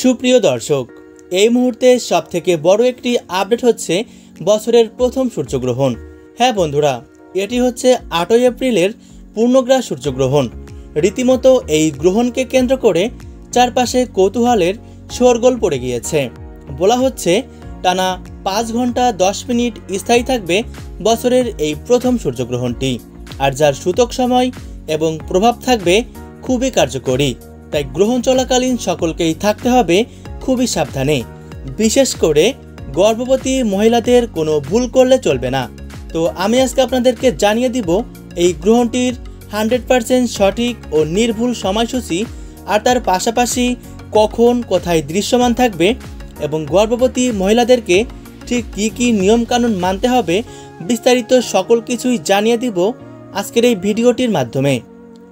সুপ্রিয় দর্শক, এই মুহূর্তে সবথেকে বড় একটি আপডেট হচ্ছে বছরের প্রথম সূর্যগ্রহণ। হ্যাঁ বন্ধুরা, এটি হচ্ছে 8 এপ্রিলের পূর্ণগ্রাস সূর্যগ্রহণ। রীতিমতো এই গ্রহণকে কেন্দ্র করে চারপাশে কৌতূহলের শোরগোল পড়ে গিয়েছে। বলা হচ্ছে টানা 5 ঘন্টা 10 মিনিট স্থায়ী থাকবে বছরের এই প্রথম সূর্যগ্রহণটি, আর যার সূতক সময় এবং প্রভাব থাকবে খুবই কার্যকরী। তাই গ্রহণ চলাকালীন সকলকেই থাকতে হবে খুবই সাবধানে। বিশেষ করে গর্ভবতী মহিলাদের কোনো ভুল করলে চলবে না। তো আমি আজকে আপনাদেরকে জানিয়ে দিব এই গ্রহণটির 100% সঠিক ও নির্ভুল সময়সূচি, আর তার পাশাপাশি কখন কোথায় দৃশ্যমান থাকবে এবং গর্ভবতী মহিলাদেরকে ঠিক কী কী নিয়মকানুন মানতে হবে, বিস্তারিত সকল কিছুই জানিয়ে দিব আজকের এই ভিডিওটির মাধ্যমে।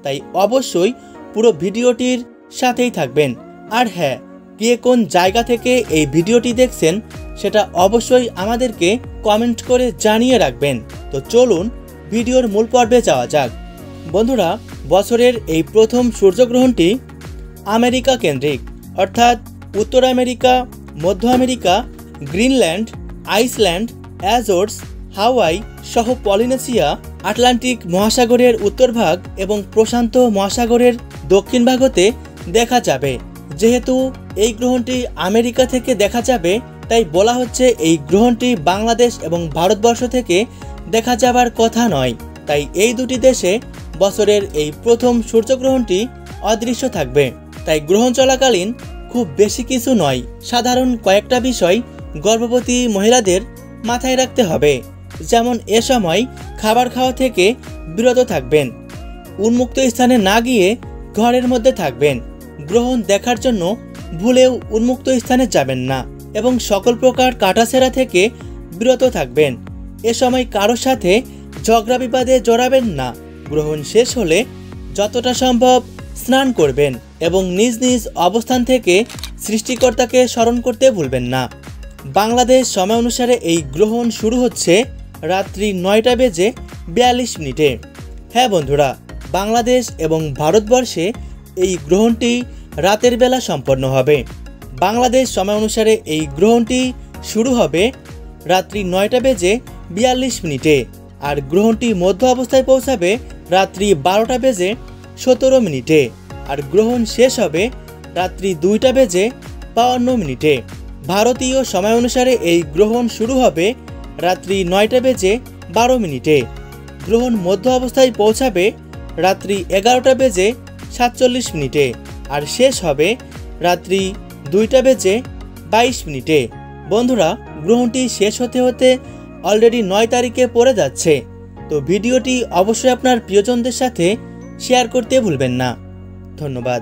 তাই অবশ্যই পুরো ভিডিওটির সাথেই থাকবেন। আর হ্যাঁ, কে কোন জায়গা থেকে এই ভিডিওটি দেখছেন সেটা অবশ্যই আমাদেরকে কমেন্ট করে জানিয়ে রাখবেন। তো চলুন ভিডিওর মূল পর্বে যাওয়া যাক। বন্ধুরা, বছরের এই প্রথম সূর্যগ্রহণটি আমেরিকা কেন্দ্রিক, অর্থাৎ উত্তর আমেরিকা, মধ্য আমেরিকা, গ্রিনল্যান্ড, আইসল্যান্ড, অ্যাজোর্স, হাওয়াই সহ পলিনেশিয়া, আটলান্টিক মহাসাগরের উত্তর ভাগ এবং প্রশান্ত মহাসাগরের দক্ষিণ ভাগতে দেখা যাবে। যেহেতু এই গ্রহণটি আমেরিকা থেকে দেখা যাবে, তাই বলা হচ্ছে এই গ্রহণটি বাংলাদেশ এবং ভারতবর্ষ থেকে দেখা যাবার কথা নয়। তাই এই দুটি দেশে বছরের এই প্রথম সূর্যগ্রহণটি অদৃশ্য থাকবে। তাই গ্রহণ চলাকালীন খুব বেশি কিছু নয়, সাধারণ কয়েকটা বিষয় গর্ভবতী মহিলাদের মাথায় রাখতে হবে। যেমন এ সময় খাবার খাওয়া থেকে বিরত থাকবেন, উন্মুক্ত স্থানে না গিয়ে ঘরের মধ্যে থাকবেন, গ্রহণ দেখার জন্য ভুলেও উন্মুক্ত স্থানে যাবেন না এবং সকল প্রকার কাটাছেঁড়া থেকে বিরত থাকবেন। এ সময় কারোর সাথে ঝগড়া বিবাদে জড়াবেন না। গ্রহণ শেষ হলে যতটা সম্ভব স্নান করবেন এবং নিজ নিজ অবস্থান থেকে সৃষ্টিকর্তাকে স্মরণ করতে ভুলবেন না। বাংলাদেশ সময় অনুসারে এই গ্রহণ শুরু হচ্ছে রাত্রি 9:42 হ্যাঁ বন্ধুরা, বাংলাদেশ এবং ভারতবর্ষে এই গ্রহণটি রাতের বেলা সম্পন্ন হবে। বাংলাদেশ সময় অনুসারে এই গ্রহণটি শুরু হবে রাত্রি 9:42 আর গ্রহণটি মধ্য অবস্থায় পৌঁছাবে রাত্রি 12:17 আর গ্রহণ শেষ হবে রাত্রি 2:52 ভারতীয় সময় অনুসারে এই গ্রহণ শুরু হবে রাত্রি 9:12 গ্রহণ মধ্য অবস্থায় পৌঁছাবে রাত্রি 11:47 আর শেষ হবে রাত্রি 2:22। বন্ধুরা, গ্রহণটি শেষ হতে হতে অলরেডি 9 তারিখে পড়ে যাচ্ছে। তো ভিডিওটি অবশ্যই আপনার প্রিয়জনদের সাথে শেয়ার করতে ভুলবেন না। ধন্যবাদ।